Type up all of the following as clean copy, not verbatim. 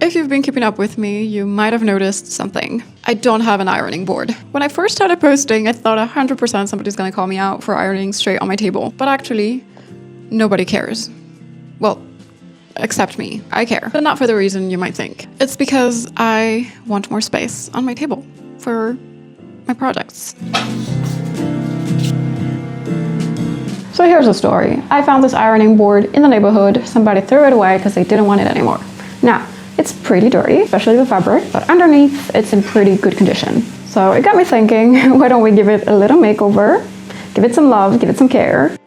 If you've been keeping up with me, you might have noticed something. I don't have an ironing board. When I first started posting, I thought 100% somebody's gonna call me out for ironing straight on my table. But actually, nobody cares. Well, except me. I care. But not for the reason you might think. It's because I want more space on my table for my projects. So here's the story. I found this ironing board in the neighborhood. Somebody threw it away because they didn't want it anymore. Now, it's pretty dirty, especially the fabric, but underneath it's in pretty good condition. So it got me thinking, why don't we give it a little makeover, give it some love, give it some care.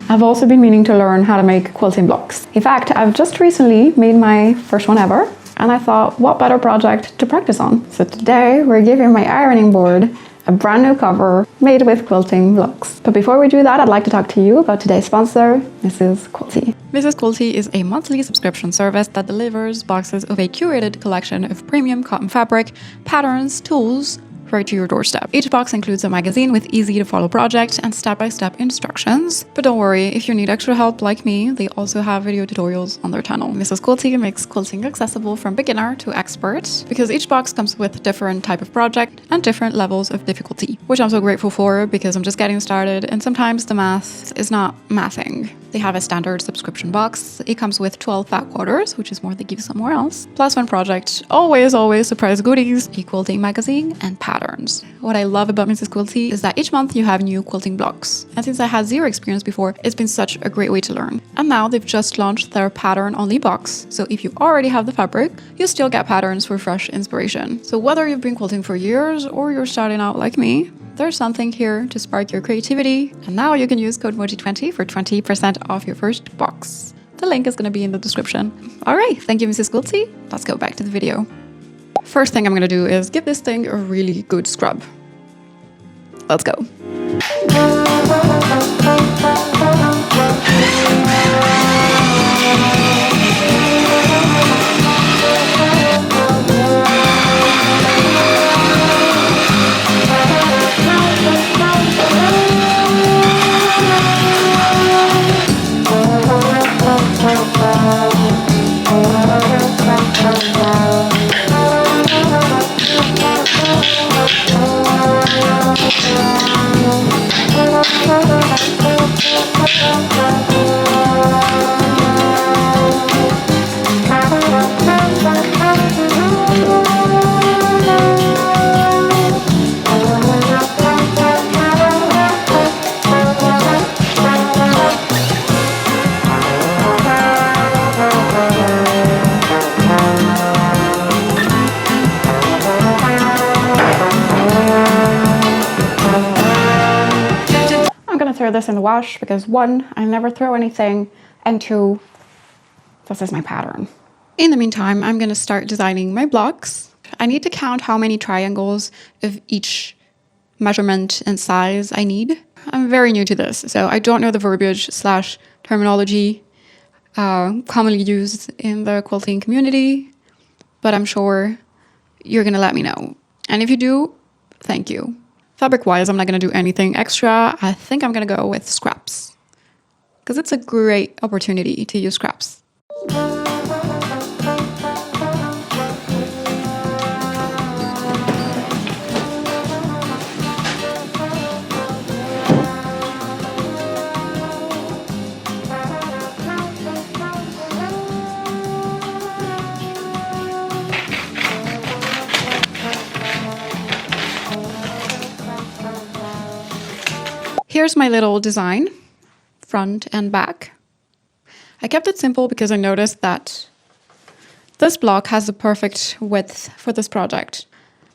I've also been meaning to learn how to make quilting blocks. In fact, I've just recently made my first one ever, and I thought, what better project to practice on? So today we're giving my ironing board a brand new cover made with quilting blocks. But before we do that, I'd like to talk to you about today's sponsor, Mrs. Quilty. Mrs. Quilty is a monthly subscription service that delivers boxes of a curated collection of premium cotton fabric, patterns, tools, right to your doorstep. Each box includes a magazine with easy-to-follow project and step-by-step instructions. But don't worry, if you need extra help like me, they also have video tutorials on their channel. Mrs. Quilty makes quilting accessible from beginner to expert because each box comes with different type of project and different levels of difficulty, which I'm so grateful for because I'm just getting started and sometimes the math is not mathing. They have a standard subscription box. It comes with 12 fat quarters, which is more than you give somewhere else. Plus one project, always surprise goodies, a quilting magazine, and patterns. What I love about Mrs. Quilty is that each month you have new quilting blocks. And since I had zero experience before, it's been such a great way to learn. And now they've just launched their pattern-only box. So if you already have the fabric, you still get patterns for fresh inspiration. So whether you've been quilting for years or you're starting out like me, there's something here to spark your creativity, and now you can use code MOJI20 for 20% off your first box. The link is going to be in the description. Alright, thank you Mrs. Quilty. Let's go back to the video. First thing I'm going to do is give this thing a really good scrub. Let's go. Throw this in the wash because 1, I never throw anything, and 2, this is my pattern. In the meantime, I'm going to start designing my blocks. I need to count how many triangles of each measurement and size I need. I'm very new to this, so I don't know the verbiage / terminology commonly used in the quilting community, but I'm sure you're going to let me know. And if you do, thank you. Fabric-wise, I'm not going to do anything extra. I think I'm going to go with scraps because it's a great opportunity to use scraps. Here's my little design, front and back. I kept it simple because I noticed that this block has the perfect width for this project.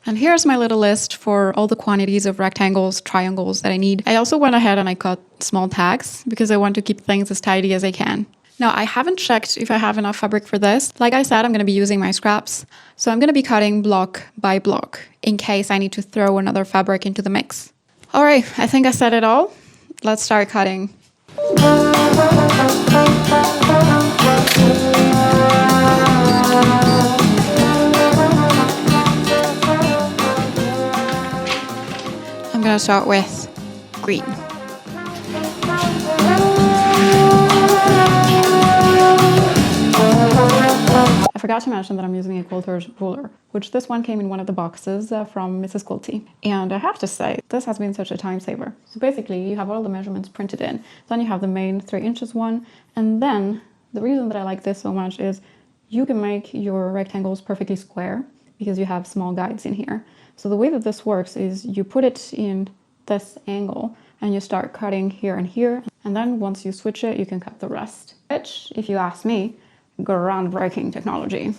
And here's my little list for all the quantities of rectangles, triangles that I need. I also went ahead and I cut small tags because I want to keep things as tidy as I can. Now, I haven't checked if I have enough fabric for this. Like I said, I'm going to be using my scraps. So I'm going to be cutting block by block in case I need to throw another fabric into the mix. All right, I think I said it all. Let's start cutting. I'm going to start with green. forgot to mention that I'm using a quilter's ruler, which this one came in one of the boxes from Mrs. Quilty. And I have to say, this has been such a time saver. So basically, you have all the measurements printed in. Then you have the main 3 inches one. And then the reason that I like this so much is you can make your rectangles perfectly square because you have small guides in here. So the way that this works is you put it in this angle and you start cutting here and here. And then once you switch it, you can cut the rest. Which, if you ask me, groundbreaking technology.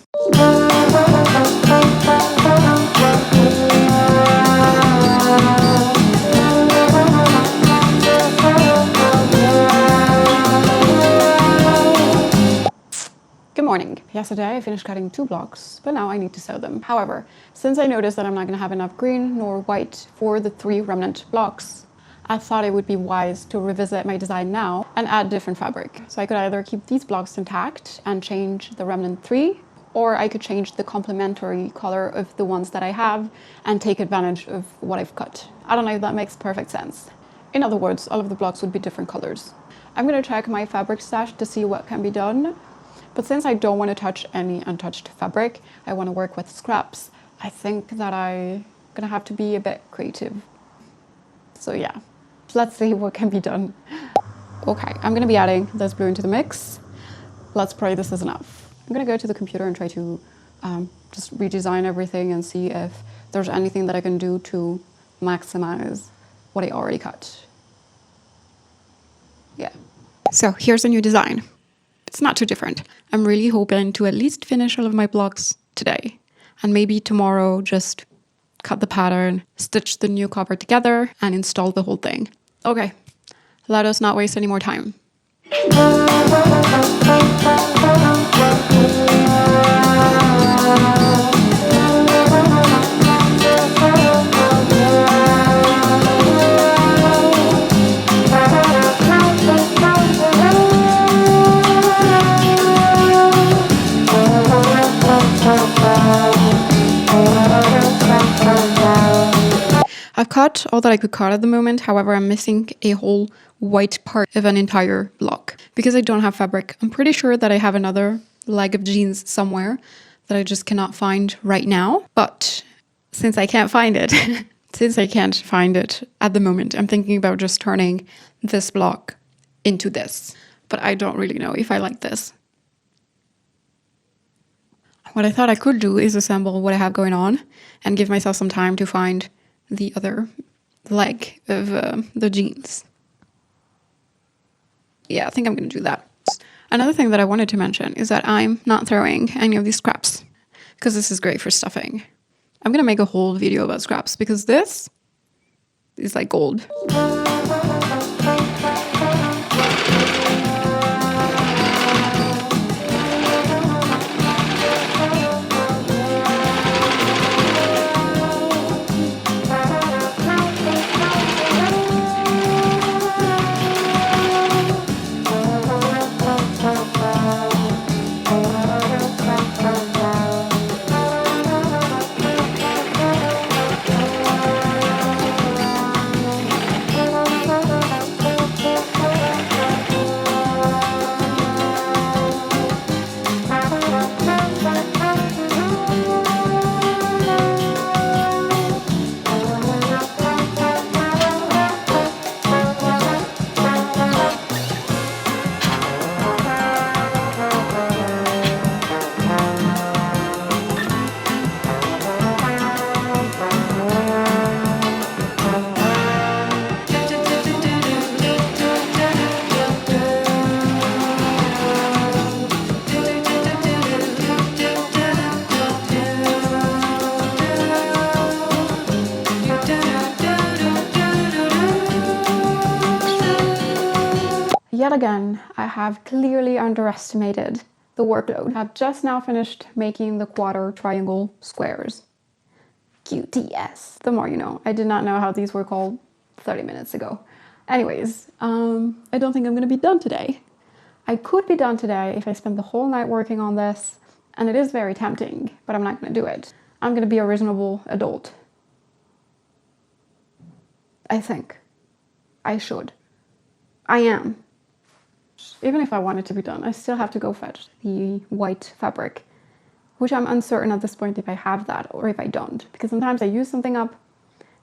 Good morning. Yesterday I finished cutting 2 blocks, but now I need to sew them. However, since I noticed that I'm not going to have enough green nor white for the 3 remnant blocks, I thought it would be wise to revisit my design now and add different fabric. So I could either keep these blocks intact and change the remnant 3, or I could change the complementary color of the ones that I have and take advantage of what I've cut. I don't know if that makes perfect sense. In other words, all of the blocks would be different colors. I'm going to check my fabric stash to see what can be done. But since I don't want to touch any untouched fabric, I want to work with scraps. I think that I'm going to have to be a bit creative. So yeah, let's see what can be done. Okay, I'm going to be adding this blue into the mix. Let's pray this is enough. I'm going to go to the computer and try to just redesign everything and see if there's anything that I can do to maximize what I already cut. Yeah. So here's a new design. It's not too different. I'm really hoping to at least finish all of my blocks today. And maybe tomorrow just cut the pattern, stitch the new cover together, and install the whole thing. Okay, let us not waste any more time. I've cut all that I could cut at the moment, however I'm missing a whole white part of an entire block. Because I don't have fabric, I'm pretty sure that I have another leg of jeans somewhere that I just cannot find right now. But since I can't find it, at the moment, I'm thinking about just turning this block into this. But I don't really know if I like this. What I thought I could do is assemble what I have going on and give myself some time to find the other leg of the jeans. Yeah, I think I'm going to do that. Another thing that I wanted to mention is that I'm not throwing any of these scraps because this is great for stuffing. I'm going to make a whole video about scraps because this is like gold. Yet again, I have clearly underestimated the workload. I've just now finished making the quarter triangle squares. QTS. The more you know. I did not know how these were called 30 minutes ago. Anyways, I don't think I'm gonna be done today. I could be done today if I spent the whole night working on this, and it is very tempting, but I'm not gonna do it. I'm gonna be a reasonable adult. I think. I should. I am. Even if I want it to be done, I still have to go fetch the white fabric which I'm uncertain at this point if I have that or if I don't. Because sometimes I use something up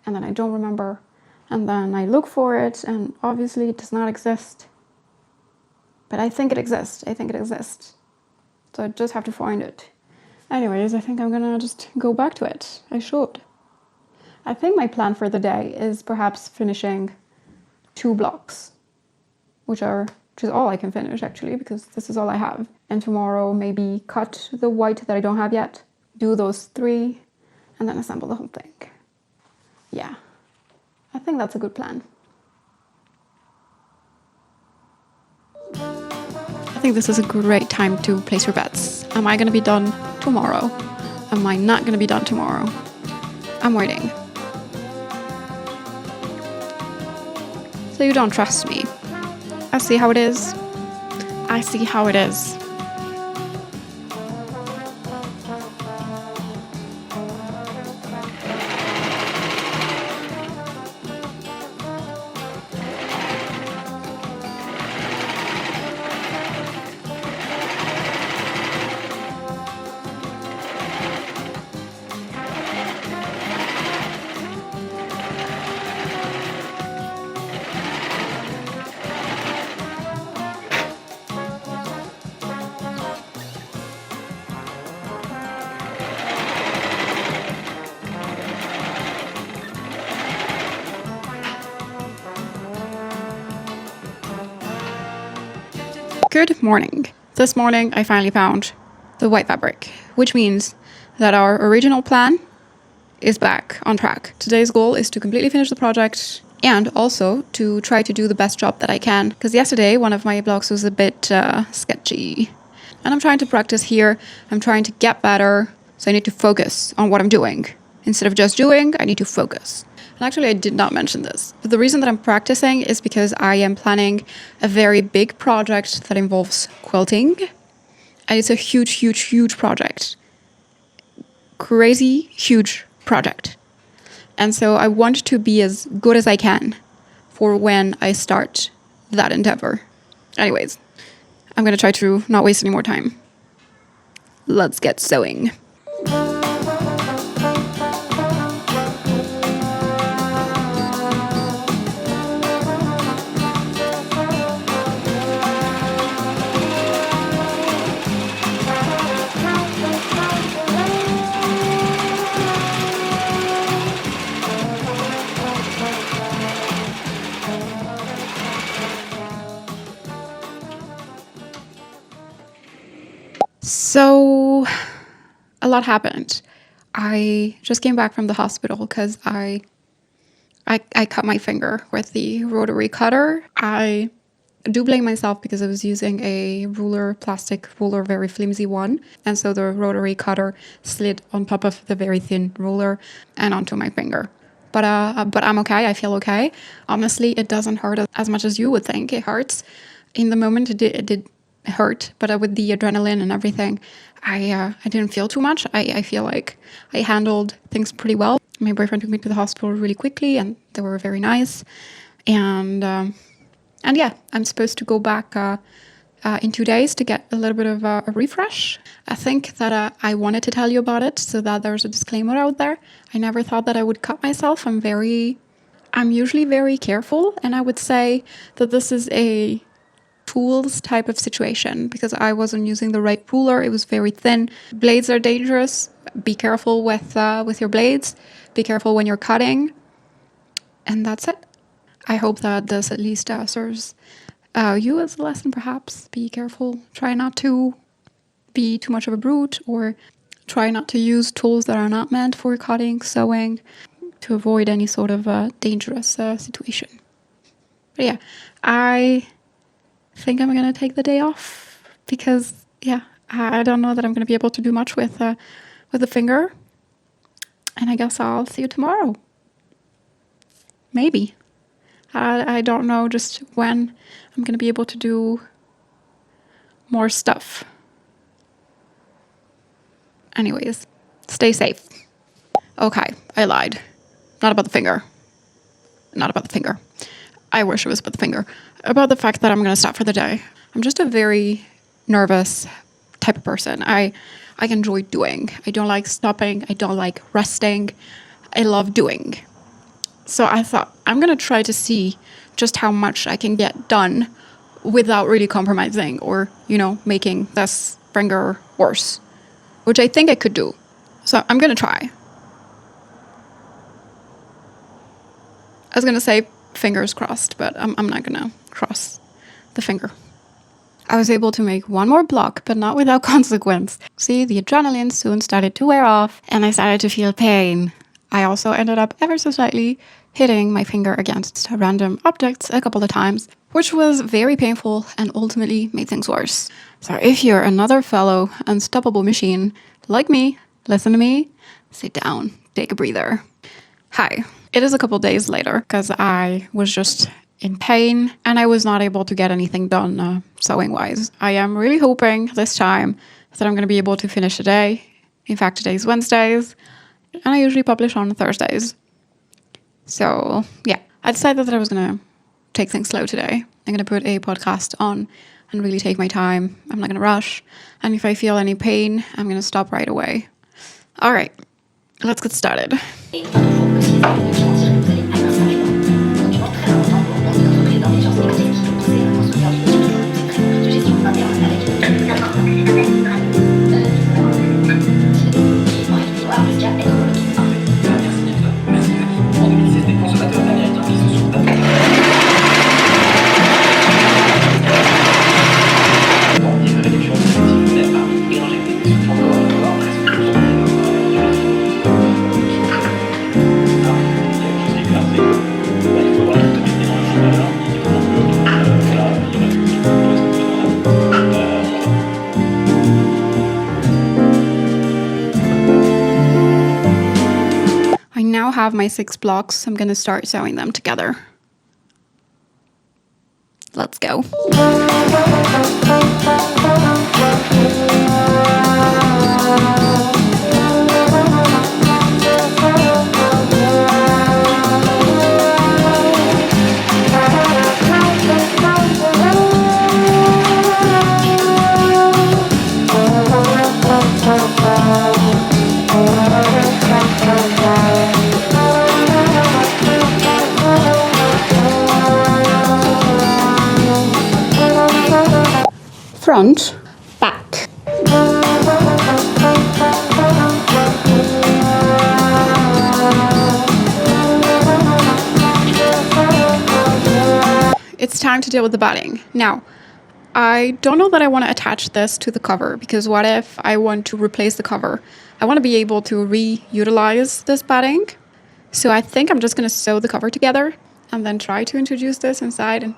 and then I don't remember, and then I look for it and obviously it does not exist. But I think it exists. So I just have to find it. Anyways, I think I'm gonna just go back to it. I should. I think my plan for the day is perhaps finishing 2 blocks, which is all I can finish actually, because this is all I have. And tomorrow maybe cut the white that I don't have yet, do those 3, and then assemble the whole thing. Yeah, I think that's a good plan. I think this is a great time to place your bets. Am I gonna be done tomorrow? Am I not gonna be done tomorrow? I'm waiting. So you don't trust me. I see how it is. I see how it is. Good morning. This morning I finally found the white fabric, which means that our original plan is back on track. Today's goal is to completely finish the project and also to try to do the best job that I can, because yesterday one of my blocks was a bit sketchy. And I'm trying to practice here. I'm trying to get better, so I need to focus on what I'm doing. Instead of just doing, I need to focus. And actually, I did not mention this, but the reason that I'm practicing is because I am planning a very big project that involves quilting. And it's a huge, huge, huge project. Crazy, huge project. And so I want to be as good as I can for when I start that endeavor. Anyways, I'm going to try to not waste any more time. Let's get sewing. So a lot happened. I just came back from the hospital because I cut my finger with the rotary cutter. I do blame myself because I was using a ruler, plastic ruler, very flimsy one. And so the rotary cutter slid on top of the very thin ruler and onto my finger. But I'm okay. I feel okay. Honestly, it doesn't hurt as much as you would think. It hurts. In the moment, it did hurt, but with the adrenaline and everything, I didn't feel too much. I feel like I handled things pretty well. My boyfriend took me to the hospital really quickly, and they were very nice. And yeah, I'm supposed to go back in 2 days to get a little bit of a refresh. I think that I wanted to tell you about it so that there's a disclaimer out there. I never thought that I would cut myself. I'm usually very careful, and I would say that this is a tools type of situation because I wasn't using the right ruler. It was very thin. Blades are dangerous. Be careful with your blades. Be careful when you're cutting. And that's it. I hope that this at least serves you as a lesson, perhaps. Be careful. Try not to be too much of a brute, or try not to use tools that are not meant for cutting, sewing, to avoid any sort of dangerous situation. But yeah, I think I'm going to take the day off because, yeah, I don't know that I'm going to be able to do much with the finger. And I guess I'll see you tomorrow. Maybe. I don't know just when I'm going to be able to do more stuff. Anyways, stay safe. Okay, I lied. Not about the finger. Not about the finger. I wish it was about the finger. About the fact that I'm going to stop for the day. I'm just a very nervous, type of person. I enjoy doing. I don't like stopping. I don't like resting. I love doing. So I thought I'm going to try to see just how much I can get done without really compromising or, making this finger worse, which I think I could do. So I'm going to try. I was going to say fingers crossed, but I'm not going to cross the finger. I was able to make one more block, but not without consequence. See, the adrenaline soon started to wear off and I started to feel pain. I also ended up ever so slightly hitting my finger against random objects a couple of times, which was very painful and ultimately made things worse. So if you're another fellow unstoppable machine like me, listen to me, sit down, take a breather. Hi. It is a couple days later because I was just in pain and I was not able to get anything done sewing wise. I am really hoping this time that I'm going to be able to finish today. In fact, today's Wednesdays and I usually publish on Thursdays. So yeah, I decided that I was going to take things slow today. I'm going to put a podcast on and really take my time. I'm not going to rush. And if I feel any pain, I'm going to stop right away. All right, let's get started. Have my 6 blocks. I'm going to start sewing them together. Let's go. Front, back. It's time to deal with the batting. Now, I don't know that I want to attach this to the cover because what if I want to replace the cover? I want to be able to reutilize this batting. So I think I'm just going to sew the cover together and then try to introduce this inside and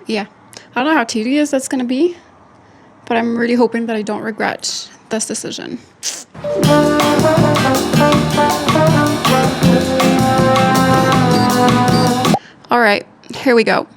yeah. I don't know how tedious that's going to be, but I'm really hoping that I don't regret this decision. All right, here we go.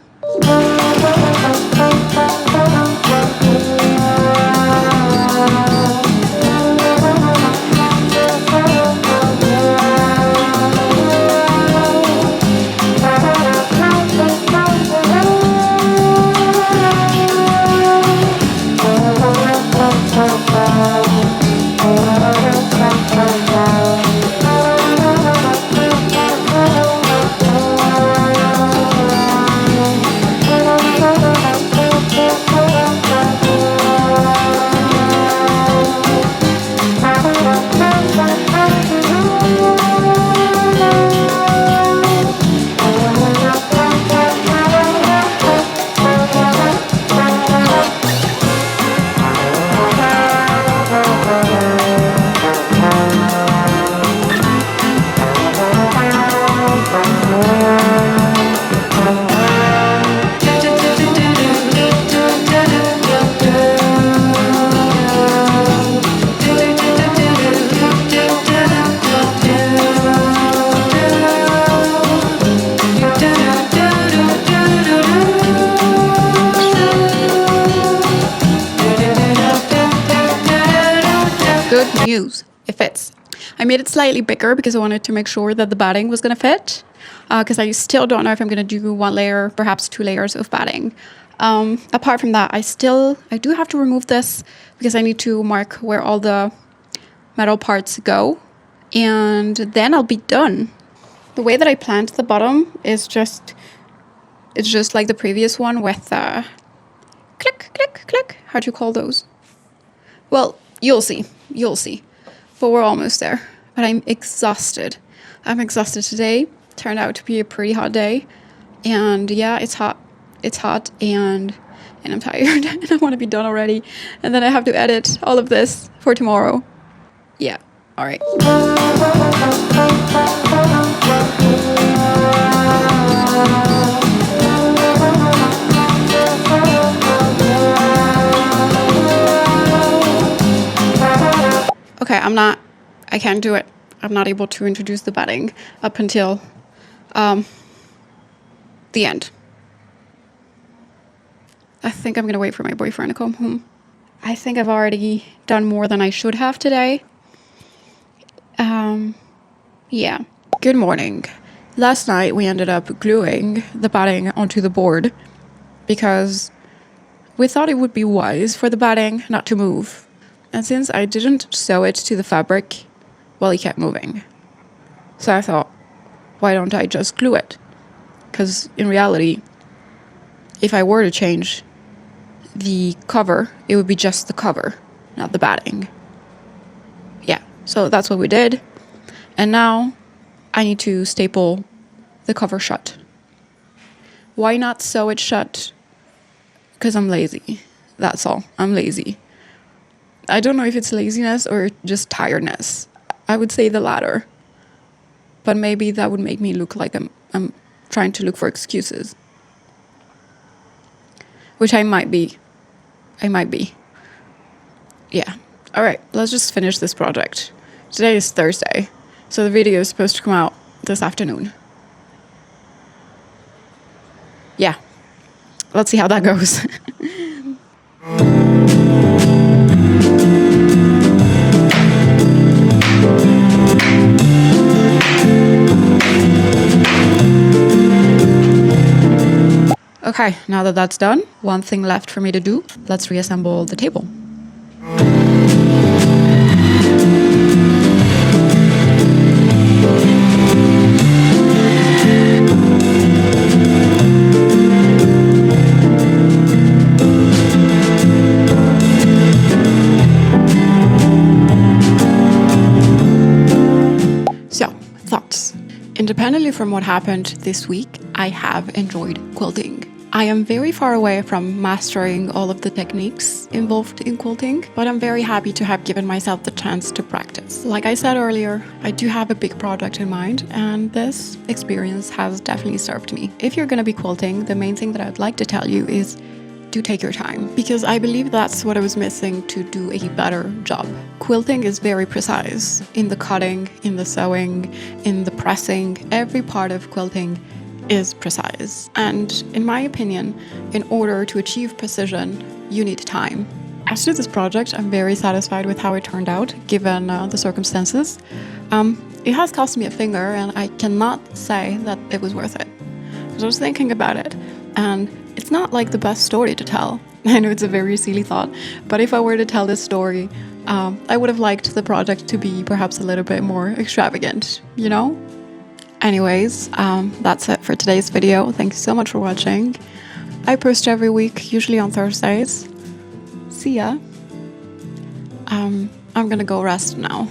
Good news, it fits. I made it slightly bigger because I wanted to make sure that the batting was going to fit because I still don't know if I'm going to do 1 layer, perhaps 2 layers of batting. Apart from that, I do have to remove this because I need to mark where all the metal parts go, and then I'll be done. The way that I planned the bottom is it's just like the previous one with click, click, click. How do you call those? Well, you'll see. But we're almost there. But I'm exhausted. Today. Turned out to be a pretty hot day. And yeah, it's hot. And I'm tired. And I want to be done already. And then I have to edit all of this for tomorrow. Yeah. All right. Okay, I can't do it. I'm not able to introduce the batting up until the end. I think I'm gonna wait for my boyfriend to come home. I think I've already done more than I should have today. Yeah. Good morning. Last night we ended up gluing the batting onto the board because we thought it would be wise for the batting not to move. And since I didn't sew it to the fabric, well, it kept moving. So I thought, why don't I just glue it? Because in reality, if I were to change the cover, it would be just the cover, not the batting. Yeah, so that's what we did. And now I need to staple the cover shut. Why not sew it shut? Because I'm lazy. That's all. I'm lazy. I don't know if it's laziness or just tiredness. I would say the latter. But maybe that would make me look like I'm trying to look for excuses. Which I might be. Yeah. All right, let's just finish this project. Today is Thursday, so the video is supposed to come out this afternoon. Yeah. Let's see how that goes. Okay, now that that's done, one thing left for me to do. Let's reassemble the table. So, thoughts. Independently from what happened this week, I have enjoyed quilting. I am very far away from mastering all of the techniques involved in quilting, but I'm very happy to have given myself the chance to practice. Like I said earlier, I do have a big project in mind, and this experience has definitely served me. If you're gonna be quilting, the main thing that I'd like to tell you is do take your time, because I believe that's what I was missing to do a better job. Quilting is very precise in the cutting, in the sewing, in the pressing. Every part of quilting is precise. And in my opinion, in order to achieve precision, you need time. As to this project, I'm very satisfied with how it turned out, given the circumstances. It has cost me a finger, and I cannot say that it was worth it. Because I was thinking about it, and it's not like the best story to tell. I know it's a very silly thought, but if I were to tell this story, I would have liked the project to be perhaps a little bit more extravagant, you know? Anyways, that's it for today's video. Thank you so much for watching. I post every week, usually on Thursdays. See ya. I'm gonna go rest now.